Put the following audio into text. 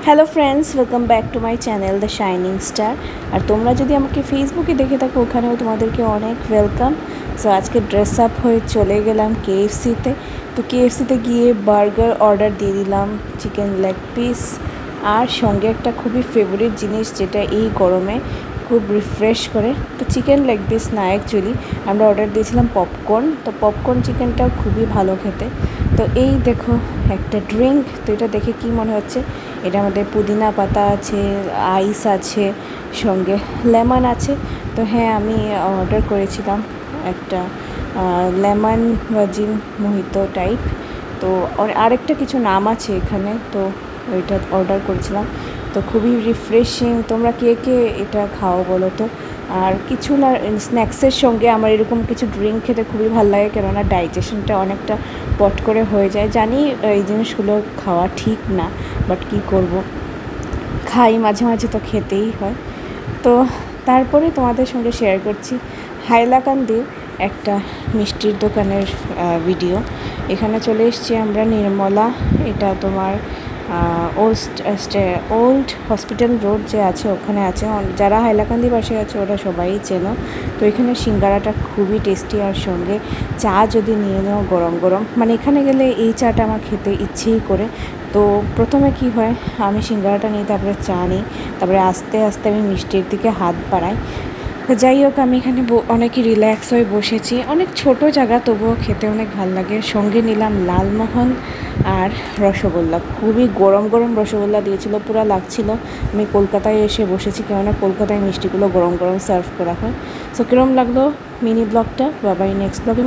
Hello friends, welcome back to my channel the shining star. আর তোমরা যদি আমাকে ফেসবুকে দেখে থাকো, ওখানেও তোমাদেরকে অনেক ওয়েলকাম। সো আজকে ড্রেস আপ হয়ে চলে গেলাম কেএফসিতে। তো কেএফসিতে গিয়ে বার্গার অর্ডার দিয়ে দিলাম, চিকেন লেগ পিস, আর সঙ্গে একটা খুবই ফেভারিট জিনিস যেটা এই গরমে খুব রিফ্রেশ করে। তো চিকেন লেগ পিস না, অ্যাকচুয়ালি আমরা অর্ডার দিয়েছিলাম পপকর্ন। তো পপকর্ন চিকেনটাও খুবই ভালো খেতে। তো এই দেখো একটা ড্রিঙ্ক। তো এটা দেখে কি মনে হচ্ছে, এটা আমাদের পুদিনা পাতা আছে, আইস আছে, সঙ্গে লেমন আছে। তো হ্যাঁ, আমি অর্ডার করেছিলাম একটা লেমন ভার্জিন মোহিতো টাইপ। তো আরেকটা কিছু নাম আছে এখানে, তো ওইটা অর্ডার করেছিলাম। তো খুবই রিফ্রেশিং। তোমরা কে কে এটা খাও বলো তো। আর কিছু না, স্ন্যাক্সের সঙ্গে আমার এরকম কিছু ড্রিঙ্ক খেতে খুবই ভালো লাগে, কেননা ডাইজেশনটা অনেকটা পট করে হয়ে যায়। জানি এই জিনিসগুলো খাওয়া ঠিক না, বাট কী করব, খাই মাঝে মাঝে, তো খেতেই হয়। তো তারপরে তোমাদের সঙ্গে শেয়ার করছি হাইলাকান্দির একটা মিষ্টির দোকানের ভিডিও। এখানে চলে এসেছি আমরা নির্মলা। এটা তোমার ওল্ড হসপিটাল রোড যে আছে ওখানে আছে। যারা হাইলাকান্দি পাশে আছে ওরা সবাই চেনো। তো এখানে সিঙ্গারাটা খুবই টেস্টি, আর সঙ্গে চা যদি নিয়ে নাও গরম গরম, মানে এখানে গেলে এই চাটা আমার খেতে ইচ্ছেই করে। তো প্রথমে কি হয়, আমি সিঙ্গারাটা নিই, তারপরে চা নিই, তারপরে আস্তে আস্তে আমি মিষ্টির দিকে হাত বাড়াই। তো যাই হোক, আমি এখানে অনেকই রিল্যাক্স হয়ে বসেছি। অনেক ছোট জায়গা, তবুও খেতে অনেক ভালো লাগে। সঙ্গে নিলাম লালমোহন আর রসগোল্লা। খুবই গরম গরম রসগোল্লা দিয়েছিল, পুরো লাগছিল আমি কলকাতায় এসে বসেছি, কেননা কলকাতায় মিষ্টিগুলো গরম গরম সার্ভ করা হয়। সো কীরকম লাগলো মিনি ব্লগটা, বাবাই নেক্সট ব্লগে